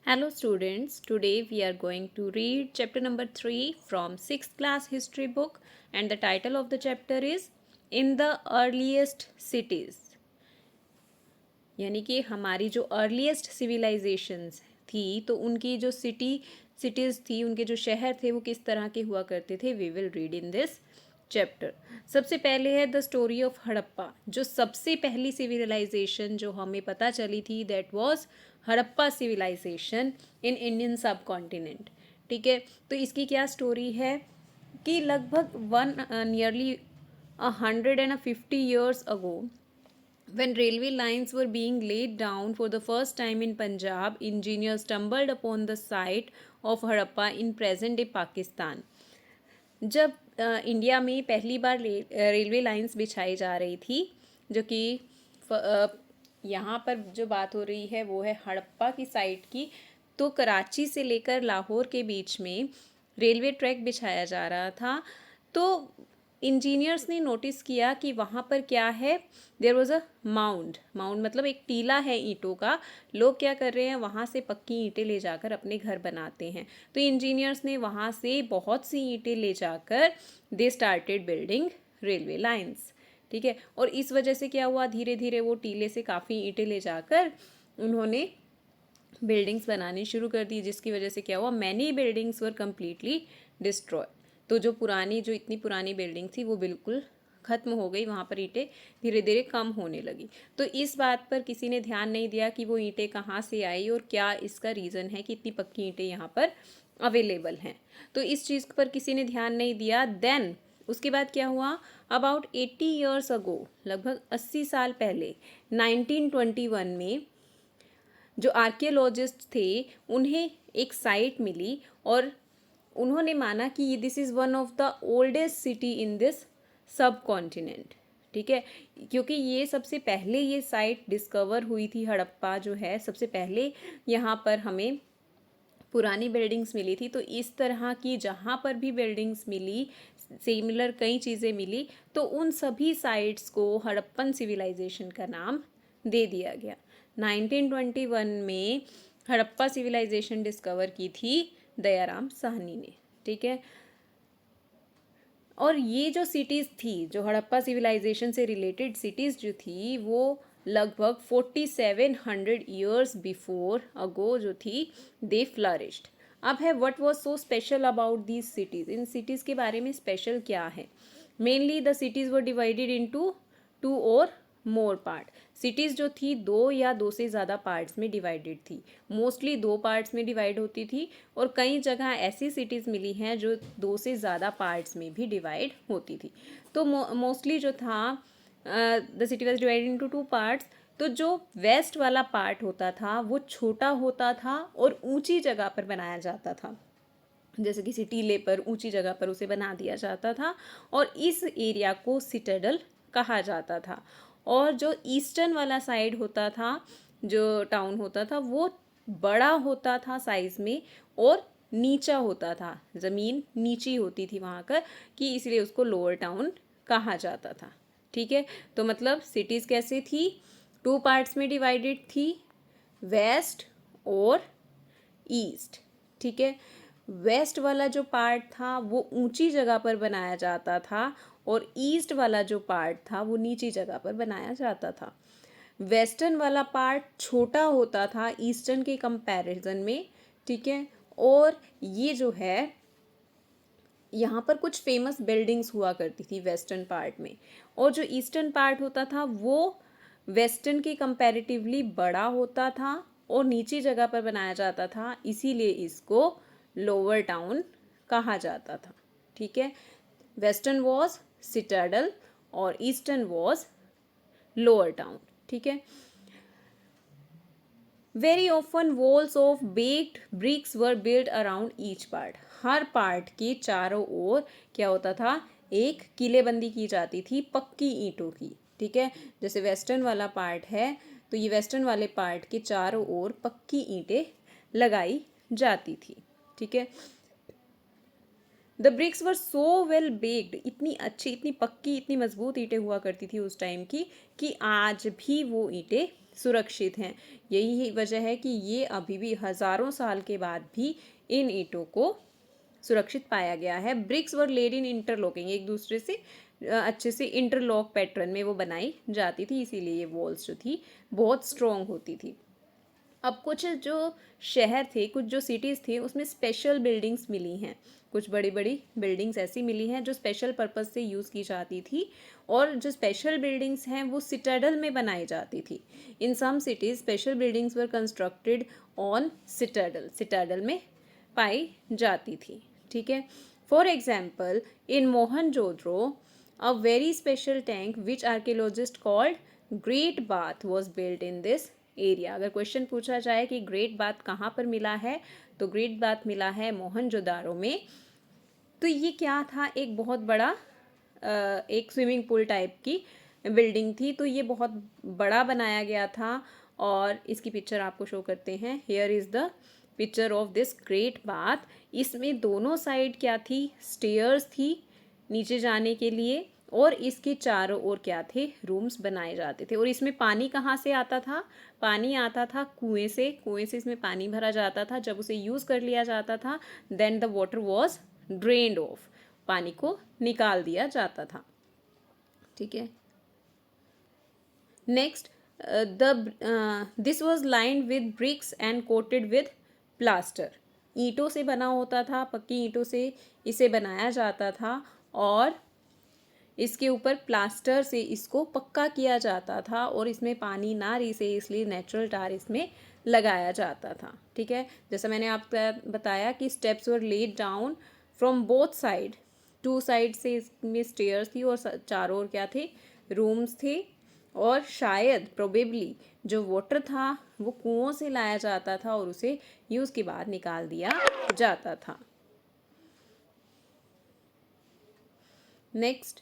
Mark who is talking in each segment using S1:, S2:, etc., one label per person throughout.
S1: Hello students, today we are going to read chapter number 3 from 6th class history book and the title of the chapter is In the Earliest Cities। यानी कि हमारी जो earliest civilisations थी तो उनकी जो cities थी, उनके जो शहर थे वो किस तरह के हुआ करते थे, we will read in this chapter. सबसे पहले है द स्टोरी ऑफ हड़प्पा। जो सबसे पहली सिविलाइजेशन जो हमें पता चली थी that was Harappa civilization in Indian subcontinent. ठीक है, तो इसकी क्या स्टोरी है कि लगभग nearly 150 years ago, when railway lines were being laid down for the first time in Punjab, engineers stumbled upon the site of Harappa in present-day Pakistan। जब India में पहली बार रेलवे लाइंस बिछाई जा रही थी, जो कि यहाँ पर जो बात हो रही है वो है हड़प्पा की साइट की, तो कराची से लेकर लाहौर के बीच में रेलवे ट्रैक बिछाया जा रहा था। तो इंजीनियर्स ने नोटिस किया कि वहाँ पर क्या है, देयर वॉज अ माउंड मतलब एक टीला है ईंटों का। लोग क्या कर रहे हैं, वहाँ से पक्की ईंटें ले जाकर अपने घर बनाते हैं। तो इंजीनियर्स ने वहाँ से बहुत सी ईंटें ले जाकर they started building railway lines. ठीक है, और इस वजह से क्या हुआ, धीरे धीरे वो टीले से काफ़ी ईंटें ले जाकर उन्होंने बिल्डिंग्स बनानी शुरू कर दी, जिसकी वजह से क्या हुआ, many buildings were completely destroy. तो जो इतनी पुरानी बिल्डिंग थी वो बिल्कुल ख़त्म हो गई, वहाँ पर ईंटें धीरे धीरे कम होने लगी। तो इस बात पर किसी ने ध्यान नहीं दिया कि वो ईंटें कहाँ से आई और क्या इसका रीज़न है कि इतनी पक्की ईंटें यहाँ पर अवेलेबल हैं। तो इस चीज़ पर किसी ने ध्यान नहीं दिया। देन उसके बाद क्या हुआ, अबाउट 80 years अगो, लगभग 80 साल पहले, 1921 में जो आर्कियोलॉजिस्ट थे उन्हें एक साइट मिली और उन्होंने माना कि this is one of the oldest city in this सब कॉन्टिनेंट। ठीक है, क्योंकि ये सबसे पहले ये साइट डिस्कवर हुई थी, हड़प्पा जो है सबसे पहले यहाँ पर हमें पुरानी बिल्डिंग्स मिली थी। तो इस तरह की जहाँ पर भी बिल्डिंग्स मिली, सिमिलर कई चीज़ें मिली, तो उन सभी साइट्स को हड़प्पन सिविलाइजेशन का नाम दे दिया गया। 1921 में हड़प्पा सिविलाइजेशन डिस्कवर की थी दयाराम साहनी ने। ठीक है, और ये जो सिटीज़ थी, जो हड़प्पा सिविलाइजेशन से रिलेटेड सिटीज़ जो थी, वो लगभग 4700 years बिफोर अगो जो थी, दे फ्लरिश्ड। अब है what was so special about these cities. In cities के बारे में स्पेशल क्या है, mainly the cities were divided into 2 और मोर पार्ट। सिटीज़ जो थी 2 या 2 से ज़्यादा पार्ट्स में डिवाइडेड थी, मोस्टली 2 पार्ट्स में डिवाइड होती थी, और कई जगह ऐसी सिटीज़ मिली हैं जो 2 से ज़्यादा पार्ट्स में भी डिवाइड होती थी। तो मोस्टली जो था the city was divided into 2 parts. तो जो वेस्ट वाला पार्ट होता था वो छोटा होता था और ऊंची जगह पर बनाया जाता था, जैसे किसी टीले पर ऊंची जगह पर उसे बना दिया जाता था, और इस एरिया को सिटाडेल कहा जाता था। और जो ईस्टर्न वाला साइड होता था, जो टाउन होता था, वो बड़ा होता था साइज़ में और नीचा होता था, ज़मीन नीची होती थी वहाँ का, कि इसलिए उसको लोअर टाउन कहा जाता था। ठीक है, तो मतलब सिटीज़ कैसे थी, 2 पार्ट्स में डिवाइडेड थी, वेस्ट और ईस्ट। ठीक है, वेस्ट वाला जो पार्ट था वो ऊंची जगह पर बनाया जाता था और ईस्ट वाला जो पार्ट था वो नीची जगह पर बनाया जाता था। वेस्टर्न वाला पार्ट छोटा होता था ईस्टर्न के कंपैरिजन में। ठीक है, और ये जो है यहाँ पर कुछ फेमस बिल्डिंग्स हुआ करती थी वेस्टर्न पार्ट में, और जो ईस्टर्न पार्ट होता था वो वेस्टर्न के कंपैरेटिवली बड़ा होता था और नीची जगह पर बनाया जाता था, इसीलिए इसको लोअर टाउन कहा जाता था। ठीक है, वेस्टर्न वॉज सिटाडल और ईस्टर्न वॉज लोअर टाउन। ठीक है, very often walls of baked bricks were build around each part. Her part के चारों ओर क्या होता था, एक किलेबंदी की जाती थी पक्की ईंटों की। ठीक है, जैसे वेस्टर्न वाला पार्ट है तो ये वेस्टर्न वाले पार्ट के चारों ओर पक्की ईंटें लगाई जाती थी। ठीक है, the bricks were so well baked, इतनी अच्छी, इतनी पक्की, इतनी मजबूत ईंटें हुआ करती थी उस टाइम की, कि आज भी वो ईंटें सुरक्षित हैं। यही वजह है कि ये अभी भी हज़ारों साल के बाद भी इन ईंटों को सुरक्षित पाया गया है। ब्रिक्स वर लेड इन इंटरलॉकिंग, एक दूसरे से अच्छे से इंटरलॉक पैटर्न में वो बनाई जाती थी, इसीलिए ये वॉल्स जो थी बहुत स्ट्रॉन्ग होती थी। अब कुछ जो शहर थे, कुछ जो सिटीज़ थे, उसमें स्पेशल बिल्डिंग्स मिली हैं। कुछ बड़ी बड़ी बिल्डिंग्स ऐसी मिली हैं जो स्पेशल पर्पस से यूज़ की जाती थी, और जो स्पेशल बिल्डिंग्स हैं वो सिटाडल में बनाई जाती थी। In some cities special buildings were constructed on citadel, citadel में पाई जाती थी। ठीक है। For example in Mohenjodaro a very special tank which archaeologists called great bath was built in this area. अगर क्वेश्चन पूछा जाए कि ग्रेट बाथ कहाँ पर मिला है, तो ग्रेट बाथ मिला है मोहनजोदारो में। तो ये क्या था, एक बहुत बड़ा एक स्विमिंग पूल टाइप की बिल्डिंग थी। तो ये बहुत बड़ा बनाया गया था, और इसकी पिक्चर आपको शो करते हैं। Here is the picture of this great bath. इसमें दोनों साइड क्या थी, स्टेयर्स थी नीचे जाने के लिए, और इसके चारों ओर क्या थे, रूम्स बनाए जाते थे। और इसमें पानी कहाँ से आता था, पानी आता था कुएं से। कुएं से इसमें पानी भरा जाता था। जब उसे यूज़ कर लिया जाता था, then the water was drained off, पानी को निकाल दिया जाता था। ठीक है। Next this was lined with bricks and coated with plaster. ईंटों से बना होता था, पक्की ईंटों से इसे बनाया जाता था, और इसके ऊपर प्लास्टर से इसको पक्का किया जाता था, और इसमें पानी ना रिसे इसलिए नेचुरल टार इसमें लगाया जाता था। ठीक है। जैसा मैंने आपको बताया कि steps were laid down from both side, two side से इसमें स्टेयर्स थी, और चारों ओर क्या थे, रूम्स थे। और शायद प्रोबेबली जो वाटर था वो कुओं से लाया जाता था, और उसे यूज़ के बाद निकाल दिया जाता था। नेक्स्ट,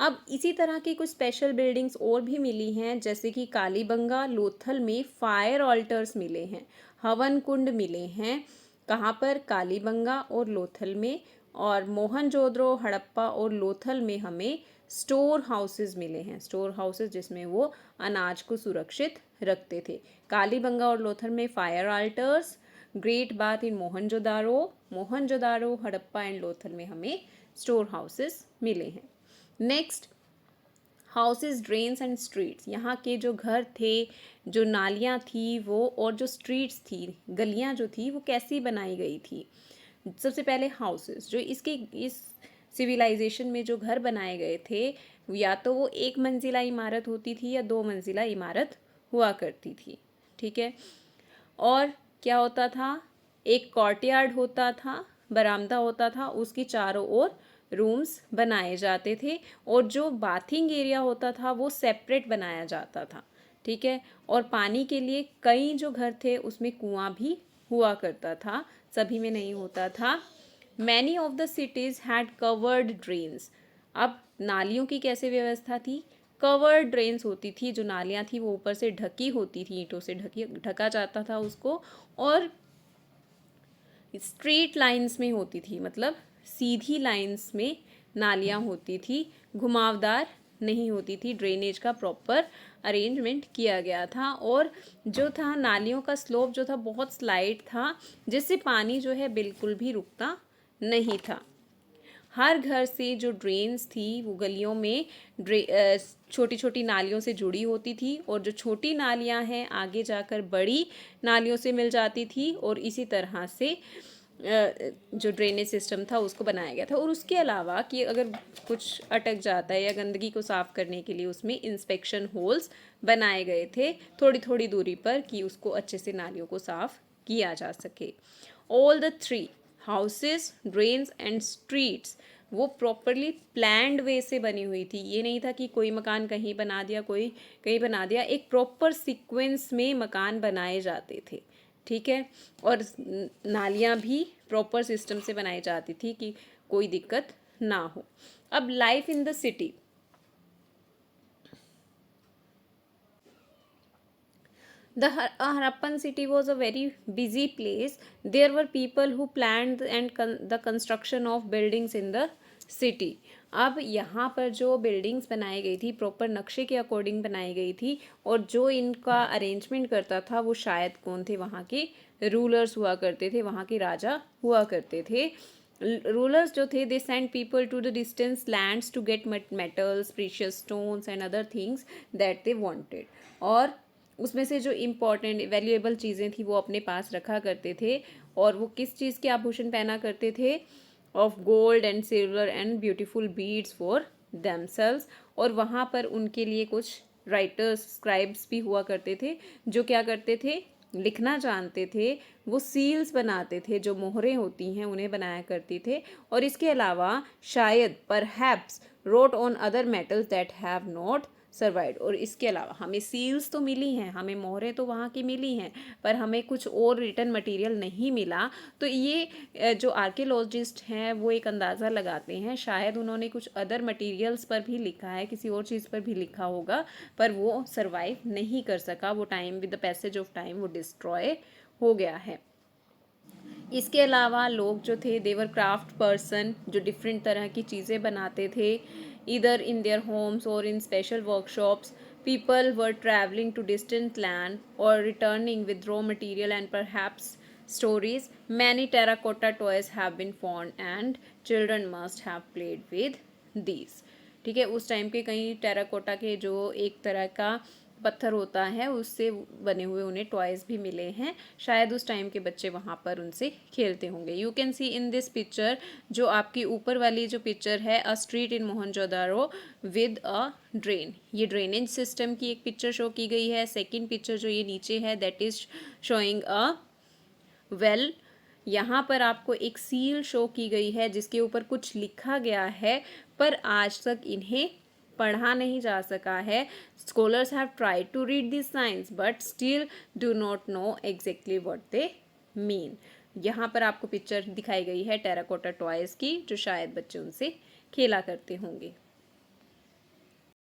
S1: अब इसी तरह की कुछ स्पेशल बिल्डिंग्स और भी मिली हैं, जैसे कि कालीबंगा लोथल में फायर ऑल्टर्स मिले हैं, हवन कुंड मिले हैं। कहाँ पर, कालीबंगा और लोथल में। और मोहनजोदड़ो, हड़प्पा और लोथल में हमें स्टोर हाउसेस मिले हैं, स्टोर हाउसेस जिसमें वो अनाज को सुरक्षित रखते थे। कालीबंगा और लोथल में fire alters, great bath in Mohenjodaro, Mohenjodaro, Harappa and Lothal में हमें स्टोर हाउसेस मिले हैं। Next, houses, drains and streets. यहाँ के जो घर थे, जो नालियाँ थी वो, और जो स्ट्रीट्स थी, गलियाँ जो थी, वो कैसी बनाई गई थी। सबसे पहले हाउसेस, जो इसके इस सिविलाइजेशन में जो घर बनाए गए थे, या तो वो एक मंजिला इमारत होती थी या दो मंजिला इमारत हुआ करती थी। ठीक है। और क्या होता था, एक कोर्टयार्ड होता था, बरामदा होता था, उसकी चारों ओर रूम्स बनाए जाते थे, और जो बाथिंग एरिया होता था वो सेपरेट बनाया जाता था। ठीक है। और पानी के लिए कई जो घर थे उसमें कुआं भी हुआ करता था, सभी में नहीं होता था। Many of the cities had covered drains. अब नालियों की कैसे व्यवस्था थी, कवर्ड ड्रेन्स होती थी। जो नालियाँ थी वो ऊपर से ढकी होती थी, ईंटों से ढका जाता था उसको, और स्ट्रेट लाइंस में होती थी, मतलब सीधी लाइंस में नालियाँ होती थी, घुमावदार नहीं होती थी। ड्रेनेज का प्रॉपर अरेंजमेंट किया गया था, और जो था नालियों का स्लोप जो था बहुत स्लाइड था, जिससे पानी जो है बिल्कुल भी रुकता नहीं था। हर घर से जो ड्रेन्स थी वो गलियों में छोटी छोटी नालियों से जुड़ी होती थी, और जो छोटी नालियां हैं आगे जाकर बड़ी नालियों से मिल जाती थी, और इसी तरह से जो ड्रेनेज सिस्टम था उसको बनाया गया था। और उसके अलावा कि अगर कुछ अटक जाता है या गंदगी को साफ़ करने के लिए उसमें इंस्पेक्शन होल्स बनाए गए थे थोड़ी थोड़ी दूरी पर, कि उसको अच्छे से नालियों को साफ़ किया जा सके। All the three houses, drains and streets वो प्रॉपरली प्लान्ड वे से बनी हुई थी। ये नहीं था कि कोई मकान कहीं बना दिया, कोई कहीं बना दिया, एक प्रॉपर सीक्वेंस में मकान बनाए जाते थे। ठीक है। और नालियाँ भी प्रॉपर सिस्टम से बनाई जाती थी कि कोई दिक्कत ना हो। अब life in the city, The Harappan city was a very busy place. There were people who planned and the construction of buildings in the city. अब यहाँ पर जो बिल्डिंग्स बनाई गई थी प्रॉपर नक्शे के अकॉर्डिंग बनाई गई थी, और जो इनका अरेंजमेंट करता था वो शायद कौन थे, वहाँ के रूलर्स हुआ करते थे, वहाँ के राजा हुआ करते थे। रूलर्स जो थे they send people to the distance lands to get metals, precious stones and other things that they wanted, और उसमें से जो इम्पॉर्टेंट वैल्यूएबल चीज़ें थी वो अपने पास रखा करते थे। और वो किस चीज़ के आभूषण पहना करते थे, of gold and silver and beautiful beads for themselves. और वहाँ पर उनके लिए कुछ राइटर्स, स्क्राइब्स भी हुआ करते थे, जो क्या करते थे, लिखना जानते थे। वो सील्स बनाते थे, जो मोहरें होती हैं उन्हें बनाया करते थे। और इसके अलावा शायद perhaps road on other metals that have not survive. और इसके अलावा हमें सील्स तो मिली हैं, हमें मोहरें तो वहाँ की मिली हैं, पर हमें कुछ और रिटर्न मटेरियल नहीं मिला। तो ये जो आर्कियोलॉजिस्ट हैं वो एक अंदाज़ा लगाते हैं शायद उन्होंने कुछ अदर मटेरियल्स पर भी लिखा है, किसी और चीज़ पर भी लिखा होगा, पर वो सर्वाइव नहीं कर सका। वो time with the passage of time वो डिस्ट्रॉय हो गया है। इसके अलावा लोग जो थे देवर क्राफ्ट पर्सन, जो डिफरेंट तरह की चीज़ें बनाते थे, इधर इन देयर होम्स और in special workshops. People were travelling to distant land और returning with raw material and perhaps stories. Many terracotta toys have been formed and children must have played with these. ठीक है, उस time के कई terracotta के जो एक तरह का पत्थर होता है उससे बने हुए उन्हें टॉयज भी मिले हैं, शायद उस टाइम के बच्चे वहाँ पर उनसे खेलते होंगे। You can see in this picture, जो आपकी ऊपर वाली जो पिक्चर है, a street in Mohenjodaro with a drain, ये ड्रेनेज सिस्टम की एक पिक्चर शो की गई है। सेकेंड पिक्चर जो ये नीचे है that is showing a well, यहाँ पर आपको एक सील शो की गई है जिसके ऊपर कुछ लिखा गया है, पर आज तक इन्हें पढ़ा नहीं जा सका है। Scholars have tried to read this science but still do not know exactly what they mean. यहाँ पर आपको पिक्चर दिखाई गई है टेराकोटा टॉयज की, जो शायद बच्चे उनसे खेला करते होंगे।